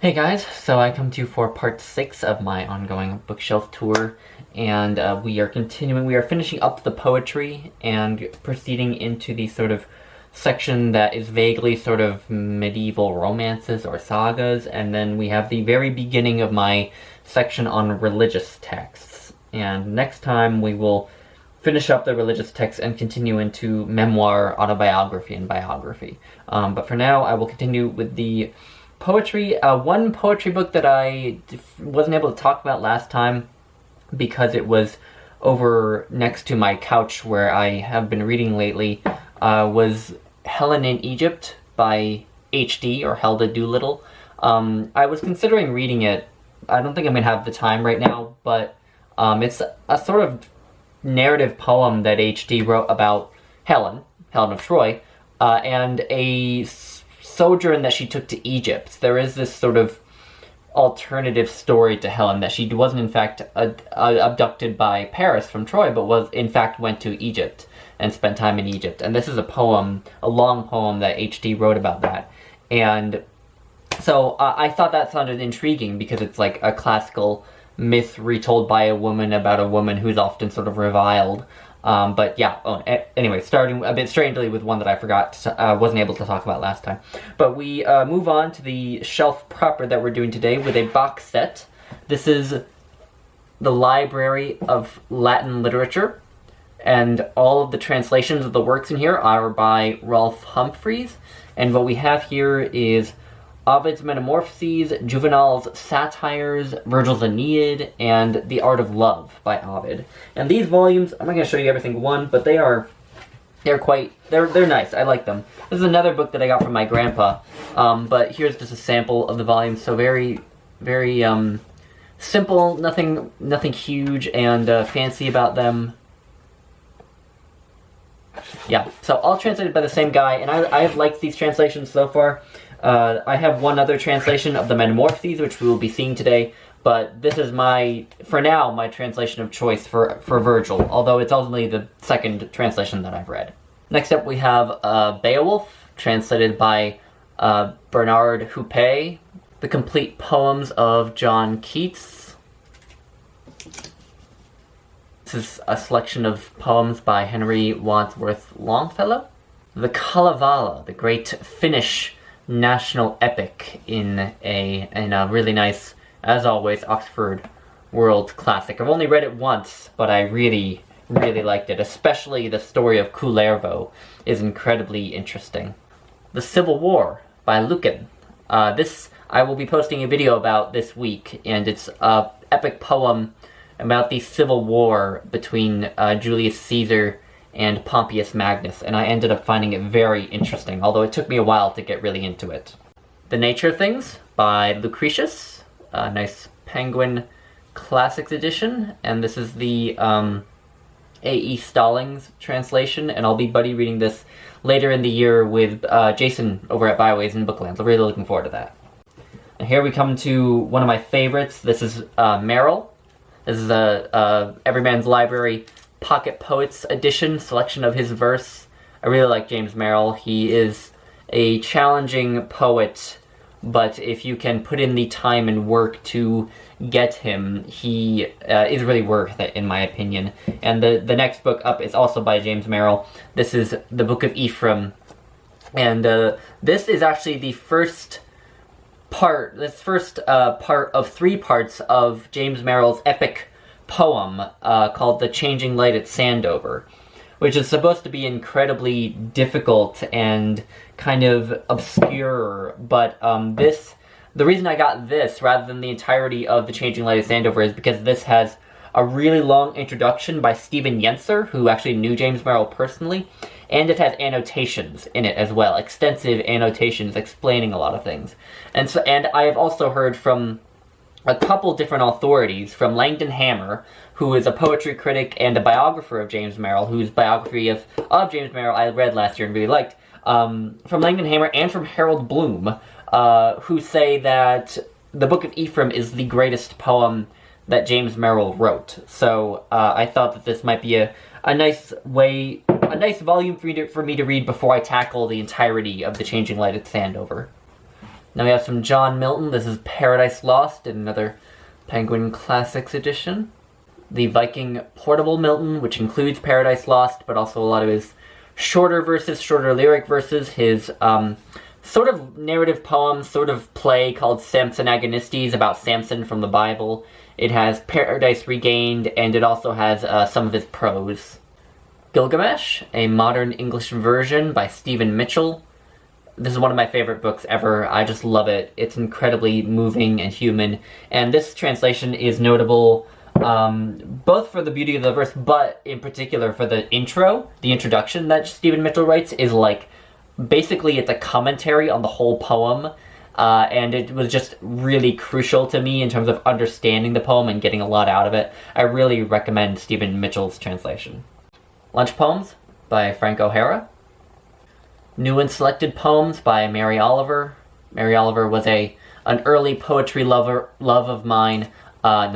Hey guys, so I come to you for part 6 of my ongoing bookshelf tour, and we are finishing up the poetry and proceeding into the sort of section that is vaguely sort of medieval romances or sagas, and then we have the very beginning of my section on religious texts. And next time we will finish up the religious texts and continue into memoir, autobiography, and biography. But for now, I will continue with the poetry. One poetry book that I wasn't able to talk about last time because it was over next to my couch where I have been reading lately was Helen in Egypt by H.D. or Helda Doolittle. I was considering reading it. I don't think I'm going to have the time right now, but it's a sort of narrative poem that H.D. wrote about Helen of Troy, and a sojourn that she took to Egypt. There is this sort of alternative story to Helen, that she wasn't in fact abducted by Paris from Troy, but was in fact went to Egypt and spent time in Egypt. And this is a long poem that H.D. wrote about that. And so I thought that sounded intriguing because it's like a classical myth retold by a woman about a woman who's often sort of reviled. But yeah, anyway, starting a bit strangely with one that I forgot, wasn't able to talk about last time. But we move on to the shelf proper that we're doing today with a box set. This is the Library of Latin Literature, and all of the translations of the works in here are by Rolfe Humphreys. And what we have here is Ovid's Metamorphoses, Juvenal's Satires, Virgil's Aeneid, and The Art of Love by Ovid. And these volumes, I'm not going to show you everything one, but they're nice. I like them. This is another book that I got from my grandpa, but here's just a sample of the volumes. So very, very simple, nothing huge and fancy about them. Yeah, so all translated by the same guy, and I have liked these translations so far. I have one other translation of the Metamorphoses, which we will be seeing today, but this is for now, my translation of choice for Virgil, although it's only the second translation that I've read. Next up we have Beowulf, translated by Bernard Huppé, the complete poems of John Keats. This is a selection of poems by Henry Wadsworth Longfellow. The Kalevala, the great Finnish national epic in a really nice, as always, Oxford World Classic. I've only read it once, but I really, really liked it. Especially the story of Kullervo is incredibly interesting. The Civil War by Lucan. This I will be posting a video about this week, and it's an epic poem about the civil war between Julius Caesar and Pompeius Magnus, and I ended up finding it very interesting, although it took me a while to get really into it. The Nature of Things by Lucretius, a nice Penguin Classics edition, and this is the A.E. Stallings translation, and I'll be buddy reading this later in the year with Jason over at Byways and Booklands. I'm really looking forward to that. And here we come to one of my favorites. This is Merrill. This is a Everyman's Library Pocket Poets edition, selection of his verse. I really like James Merrill. He is a challenging poet, but if you can put in the time and work to get him, he is really worth it, in my opinion. And the next book up is also by James Merrill. This is the Book of Ephraim, and this is actually the first part of 3 parts of James Merrill's epic poem called The Changing Light at Sandover, which is supposed to be incredibly difficult and kind of obscure, but the reason I got this rather than the entirety of The Changing Light at Sandover is because this has a really long introduction by Stephen Yenser, who actually knew James Merrill personally, and it has annotations in it as well, extensive annotations explaining a lot of things. And I have also heard from a couple different authorities, from Langdon Hammer, who is a poetry critic and a biographer of James Merrill, whose biography of James Merrill I read last year and really liked, from Langdon Hammer and from Harold Bloom, who say that the Book of Ephraim is the greatest poem that James Merrill wrote. So I thought that this might be a nice volume for me to read before I tackle the entirety of The Changing Light at Sandover. Now we have some John Milton. This is Paradise Lost in another Penguin Classics edition. The Viking Portable Milton, which includes Paradise Lost, but also a lot of his shorter verses, shorter lyric verses, his sort of narrative poem, sort of play called Samson Agonistes about Samson from the Bible. It has Paradise Regained, and it also has some of his prose. Gilgamesh, a modern English version by Stephen Mitchell. This is one of my favorite books ever. I just love it. It's incredibly moving and human. And this translation is notable both for the beauty of the verse, but in particular for the intro, the introduction that Stephen Mitchell writes is like, basically it's a commentary on the whole poem. And it was just really crucial to me in terms of understanding the poem and getting a lot out of it. I really recommend Stephen Mitchell's translation. Lunch Poems by Frank O'Hara. New and Selected Poems by Mary Oliver. Mary Oliver was an early poetry love of mine, but I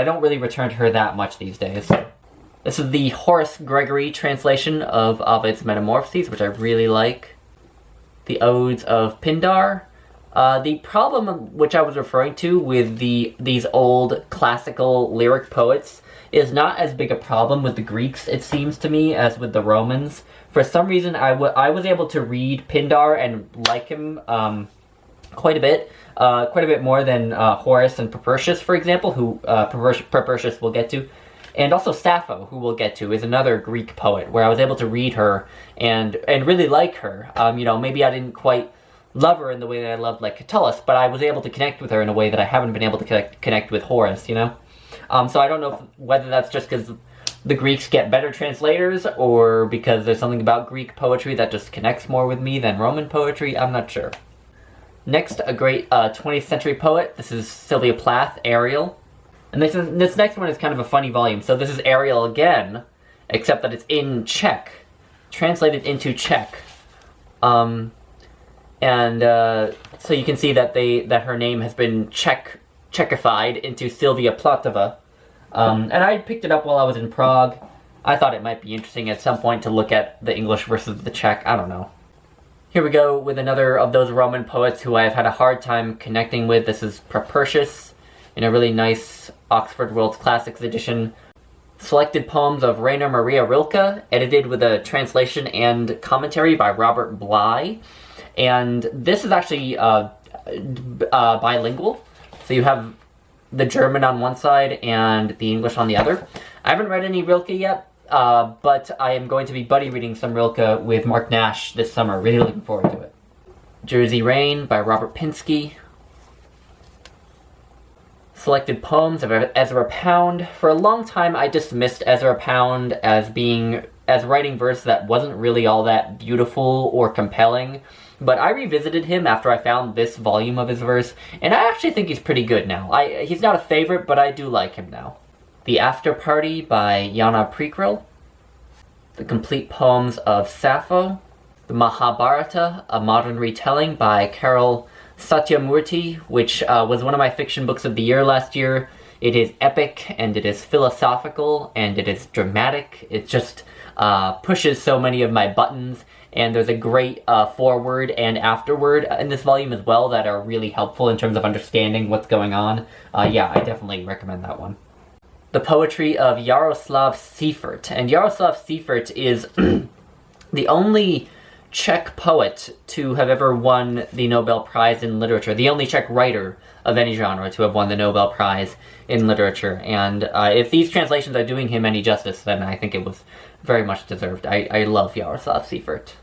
don't really return to her that much these days. This is the Horace Gregory translation of Ovid's Metamorphoses, which I really like. The Odes of Pindar. The problem which I was referring to with these old classical lyric poets is not as big a problem with the Greeks, it seems to me, as with the Romans. For some reason, I was able to read Pindar and like him quite a bit more than Horace and Propertius, for example, who Propertius we'll get to. And also Sappho, who we'll get to, is another Greek poet, where I was able to read her and really like her. Maybe I didn't quite love her in the way that I loved, like, Catullus, but I was able to connect with her in a way that I haven't been able to connect with Horace, So I don't know whether that's just because the Greeks get better translators, or because there's something about Greek poetry that just connects more with me than Roman poetry. I'm not sure. Next, a great 20th century poet. This is Sylvia Plath, Ariel. And this next one is kind of a funny volume. So this is Ariel again, except that it's in Czech, translated into Czech. So you can see that her name has been Czechified into Sylvia Platova. And I picked it up while I was in Prague. I thought it might be interesting at some point to look at the English versus the Czech. I don't know. Here we go with another of those Roman poets who I've had a hard time connecting with. This is Propertius, in a really nice Oxford World's Classics edition. Selected Poems of Rainer Maria Rilke, edited with a translation and commentary by Robert Bly. And this is actually bilingual. So you have the German on one side and the English on the other. I haven't read any Rilke yet, but I am going to be buddy reading some Rilke with Mark Nash this summer. Really looking forward to it. Jersey Rain by Robert Pinsky. Selected Poems of Ezra Pound. For a long time I dismissed Ezra Pound as writing verse that wasn't really all that beautiful or compelling, but I revisited him after I found this volume of his verse, and I actually think he's pretty good now. He's not a favorite, but I do like him now. The After Party by Jana Prikril. The Complete Poems of Sappho. The Mahabharata, a modern retelling by Carol Satyamurthy, which was one of my fiction books of the year last year. It is epic, and it is philosophical, and it is dramatic. It just pushes so many of my buttons, and there's a great foreword and afterword in this volume as well that are really helpful in terms of understanding what's going on. Yeah, I definitely recommend that one. The Poetry of Jaroslav Seifert. And Jaroslav Seifert is the only Czech poet to have ever won the Nobel Prize in Literature, the only Czech writer of any genre to have won the Nobel Prize in Literature. And if these translations are doing him any justice, then I think it was very much deserved. I love Jaroslav Seifert.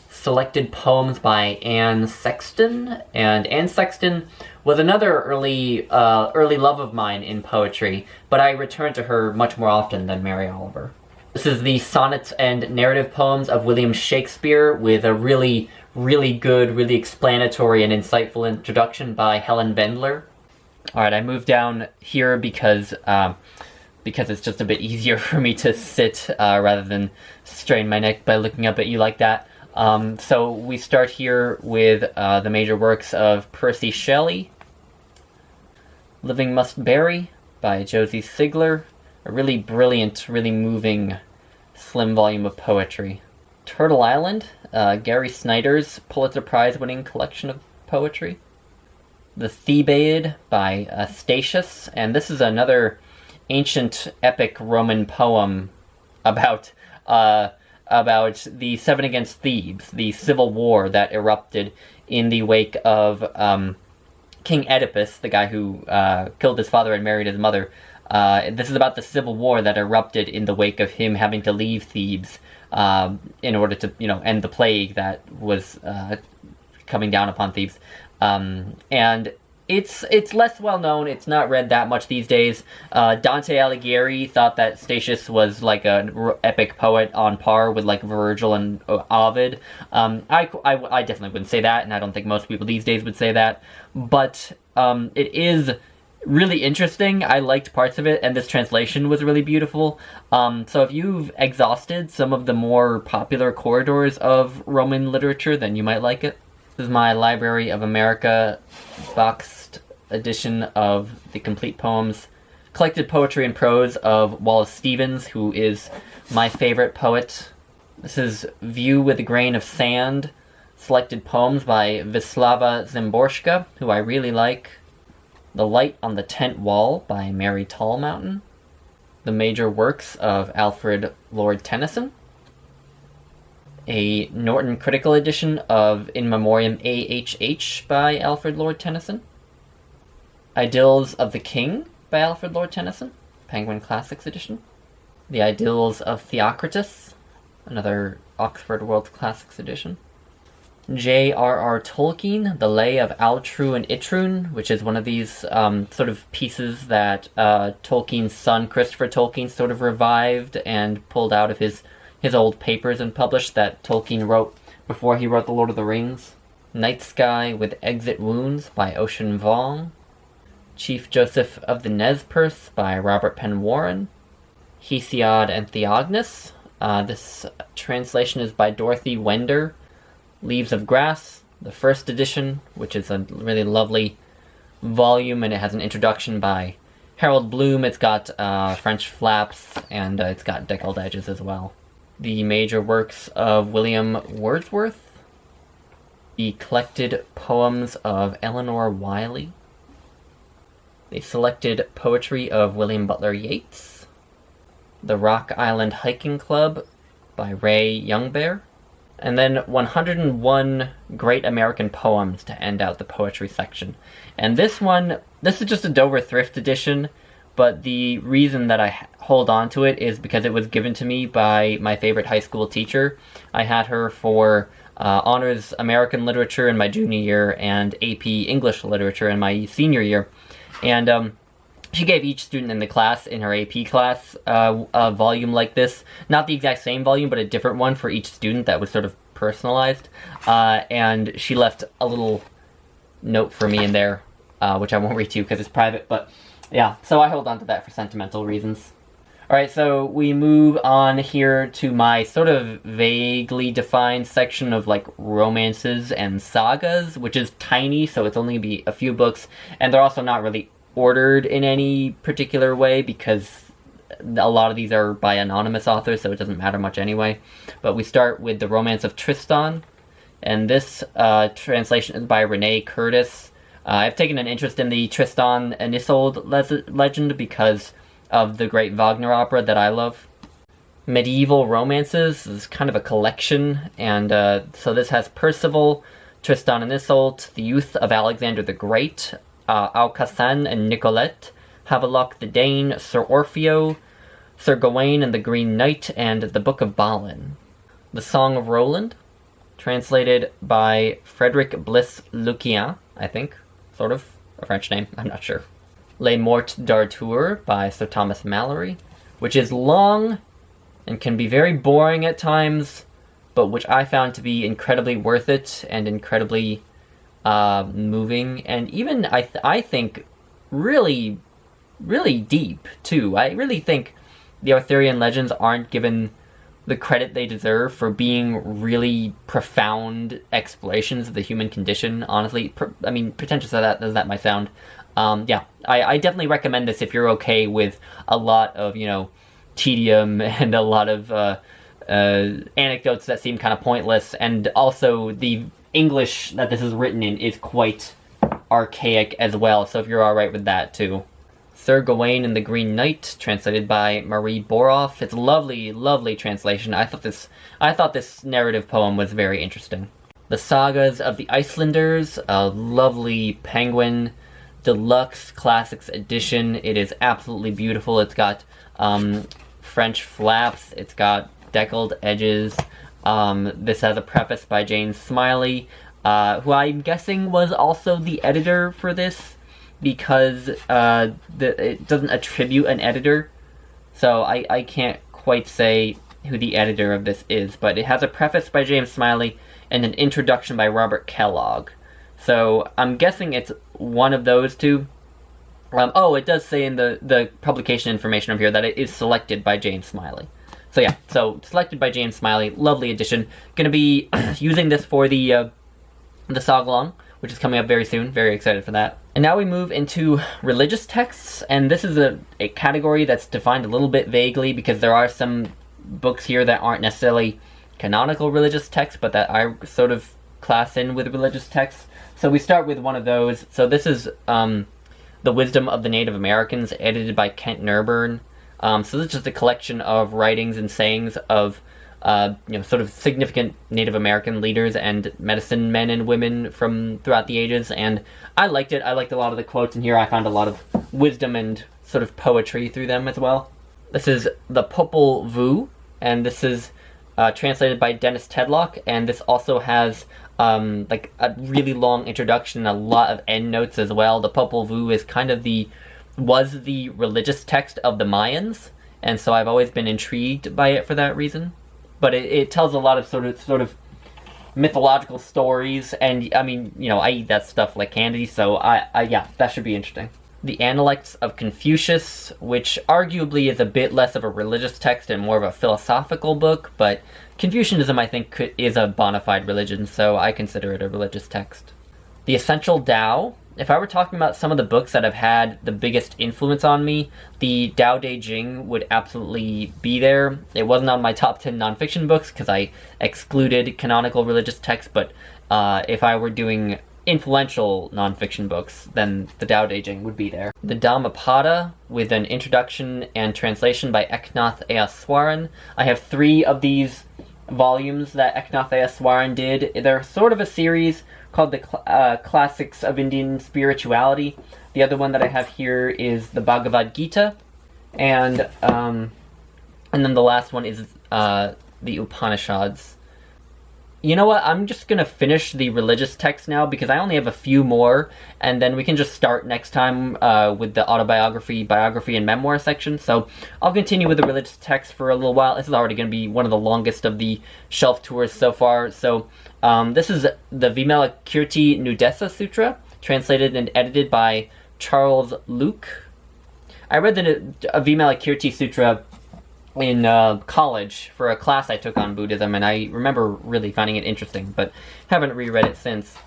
Selected Poems by Anne Sexton. And Anne Sexton was another early love of mine in poetry, but I return to her much more often than Mary Oliver. This is the Sonnets and Narrative Poems of William Shakespeare, with a really, really good, really explanatory and insightful introduction by Helen Bendler. Alright, I moved down here because it's just a bit easier for me to sit rather than strain my neck by looking up at you like that. So we start here with the major works of Percy Shelley. Living Must Bury by Josie Sigler. A really brilliant, really moving, slim volume of poetry. Turtle Island, Gary Snyder's Pulitzer Prize-winning collection of poetry. The Thebaid by Statius, and this is another ancient epic Roman poem about the Seven Against Thebes, the civil war that erupted in the wake of King Oedipus, the guy who killed his father and married his mother. This is about the civil war that erupted in the wake of him having to leave Thebes in order to, end the plague that was coming down upon Thebes. And it's less well known. It's not read that much these days. Dante Alighieri thought that Statius was like an epic poet on par with like Virgil and Ovid. I definitely wouldn't say that, and I don't think most people these days would say that. But it is really interesting. I liked parts of it, and this translation was really beautiful. So if you've exhausted some of the more popular corridors of Roman literature, then you might like it. This is my Library of America boxed edition of the complete poems, collected poetry and prose of Wallace Stevens, who is my favorite poet. This is View with a Grain of Sand, selected poems by Wisława Szymborska, who I really like. The Light on the Tent Wall by Mary Tallmountain. The Major Works of Alfred Lord Tennyson. A Norton Critical Edition of In Memoriam A.H.H. by Alfred Lord Tennyson. Idylls of the King by Alfred Lord Tennyson, Penguin Classics Edition. The Idylls of Theocritus, another Oxford World Classics Edition. J.R.R. Tolkien, The Lay of Altru and Itrun, which is one of these sort of pieces that Tolkien's son, Christopher Tolkien, sort of revived and pulled out of his old papers and published, that Tolkien wrote before he wrote The Lord of the Rings. Night Sky with Exit Wounds by Ocean Vuong. Chief Joseph of the Nez Perce by Robert Penn Warren. Hesiod and Theognis. This translation is by Dorothy Wender. Leaves of Grass, the first edition, which is a really lovely volume, and it has an introduction by Harold Bloom. It's got French flaps, and it's got deckled edges as well. The Major Works of William Wordsworth. The Collected Poems of Eleanor Wiley. The Selected Poetry of William Butler Yeats. The Rock Island Hiking Club by Ray Youngbear. And then 101 Great American Poems to end out the poetry section. And this is just a Dover Thrift edition, but the reason that I hold on to it is because it was given to me by my favorite high school teacher. I had her for Honors American Literature in my junior year and AP English Literature in my senior year. And she gave each student in the class, in her AP class, a volume like this. Not the exact same volume, but a different one for each student that was sort of personalized. And she left a little note for me in there, which I won't read to you because it's private. But yeah, so I hold on to that for sentimental reasons. Alright, so we move on here to my sort of vaguely defined section of like romances and sagas, which is tiny, so it's only be a few books, and they're also not really ordered in any particular way because a lot of these are by anonymous authors, so it doesn't matter much anyway. But we start with the Romance of Tristan, and this translation is by Renee Curtis. I've taken an interest in the Tristan and Isolde legend because of the great Wagner opera that I love. Medieval Romances is kind of a collection, and so this has Percival, Tristan and Isolde, The Youth of Alexander the Great, Aucassin and Nicolette, Havelock the Dane, Sir Orfeo, Sir Gawain and the Green Knight, and the Book of Balin. The Song of Roland, translated by Frederick Bliss Lucien, I think. Sort of. A French name, I'm not sure. Les Morts d'Arthur by Sir Thomas Malory, which is long and can be very boring at times, but which I found to be incredibly worth it and incredibly moving, and even I think really, really deep too. I really think the Arthurian legends aren't given the credit they deserve for being really profound explorations of the human condition. Honestly, I mean, pretentious as that might sound. Yeah, I definitely recommend this if you're okay with a lot of, tedium and a lot of anecdotes that seem kind of pointless, and also the English that this is written in is quite archaic as well, so if you're alright with that too. Sir Gawain and the Green Knight, translated by Marie Boroff. It's a lovely, lovely translation. I thought this narrative poem was very interesting. The Sagas of the Icelanders, a lovely Penguin Deluxe Classics edition. It is absolutely beautiful. It's got French flaps. It's got deckled edges. This has a preface by Jane Smiley, who I'm guessing was also the editor for this, because it doesn't attribute an editor, so I can't quite say who the editor of this is, but it has a preface by James Smiley and an introduction by Robert Kellogg. So I'm guessing it's one of those two. Oh, it does say in the publication information over here that it is selected by James Smiley. So yeah, so selected by James Smiley, lovely edition. Gonna be using this for the Sagalong, which is coming up very soon. Very excited for that. And now we move into religious texts, and this is a category that's defined a little bit vaguely because there are some books here that aren't necessarily canonical religious texts, but that I sort of class in with religious texts. So we start with one of those. So this is The Wisdom of the Native Americans, edited by Kent Nerburn. So this is just a collection of writings and sayings of sort of significant Native American leaders and medicine men and women from throughout the ages, and I liked it. I liked a lot of the quotes in here. I found a lot of wisdom and sort of poetry through them as well. This is The Popol Vuh, and this is translated by Dennis Tedlock, and this also has like a really long introduction and a lot of endnotes as well. The Popol Vuh is kind of was the religious text of the Mayans, and so I've always been intrigued by it for that reason. But it tells a lot of sort of mythological stories, and I mean, I eat that stuff like candy, so yeah, that should be interesting. The Analects of Confucius, which arguably is a bit less of a religious text and more of a philosophical book, but Confucianism, I think, is a bona fide religion, so I consider it a religious text. The Essential Tao. If I were talking about some of the books that have had the biggest influence on me, the Tao Te Ching would absolutely be there. It wasn't on my top 10 nonfiction books because I excluded canonical religious texts, but if I were doing influential nonfiction books, then the Tao Te Ching would be there. The Dhammapada, with an introduction and translation by Eknath Easwaran. I have 3 of these volumes that Eknath Easwaran did. They're sort of a series called the Classics of Indian Spirituality. The other one that I have here is the Bhagavad Gita, and then the last one is the Upanishads. You know what, I'm just gonna finish the religious text now because I only have a few more, and then we can just start next time with the autobiography, biography, and memoir section. So I'll continue with the religious text for a little while. This is already gonna be one of the longest of the shelf tours so far. So this is the Vimalakirti Nudesa Sutra, translated and edited by Charles Luke. I read the Vimalakirti Sutra in college for a class I took on Buddhism, and I remember really finding it interesting, but haven't reread it since.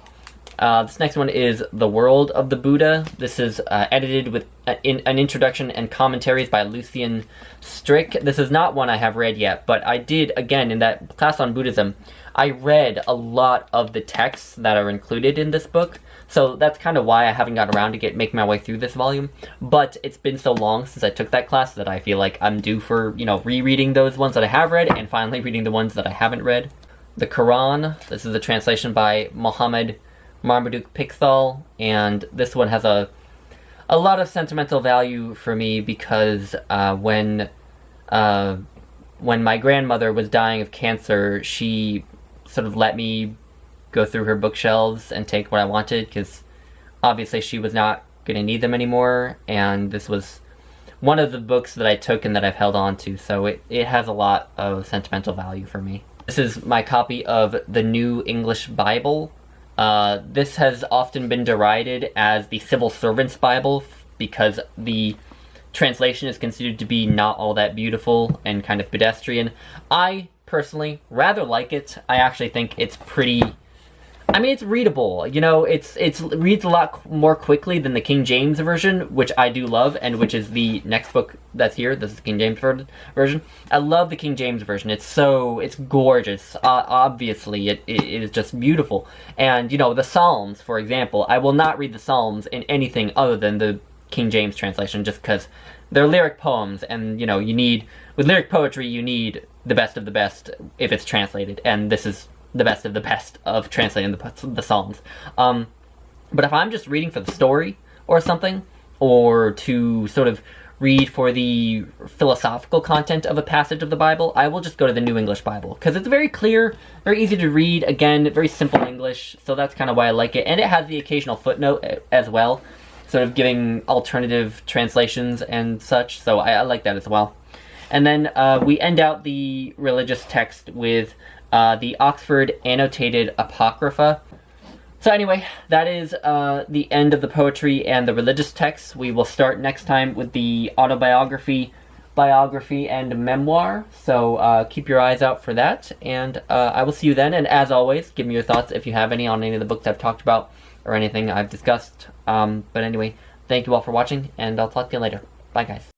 This next one is The World of the Buddha. This is edited with an introduction and commentaries by Lucian Strick. This is not one I have read yet, but I did, again, in that class on Buddhism, I read a lot of the texts that are included in this book, so that's kind of why I haven't got around to making my way through this volume. But it's been so long since I took that class that I feel like I'm due for, rereading those ones that I have read and finally reading the ones that I haven't read. The Quran. This is a translation by Mohammed Marmaduke Pickthall, and this one has a lot of sentimental value for me because when my grandmother was dying of cancer, she sort of let me go through her bookshelves and take what I wanted, because obviously she was not going to need them anymore, and this was one of the books that I took and that I've held on to, so it has a lot of sentimental value for me. This is my copy of the New English Bible. This has often been derided as the Civil Servant's Bible because the translation is considered to be not all that beautiful and kind of pedestrian. I personally rather like it. I actually think it's pretty I mean, it's readable. You know, it reads a lot more quickly than the King James version, which I do love, and which is the next book that's here. This is the King James version. I love the King James version. It's gorgeous. Obviously, it is just beautiful. And, you know, the Psalms, for example, I will not read the Psalms in anything other than the King James translation, just because they're lyric poems, and, you know, with lyric poetry, you need the best of the best if it's translated, and this is the best of the best of translating the Psalms. But if I'm just reading for the story or something, or to sort of read for the philosophical content of a passage of the Bible, I will just go to the New English Bible, because it's very clear, very easy to read, again, very simple English, so that's kind of why I like it. And it has the occasional footnote as well, sort of giving alternative translations and such, so I like that as well. And then we end out the religious text with the Oxford Annotated Apocrypha. So anyway, that is the end of the poetry and the religious texts. We will start next time with the autobiography, biography, and memoir. So keep your eyes out for that, and I will see you then. And as always, give me your thoughts if you have any on any of the books I've talked about or anything I've discussed. But anyway, thank you all for watching, and I'll talk to you later. Bye, guys.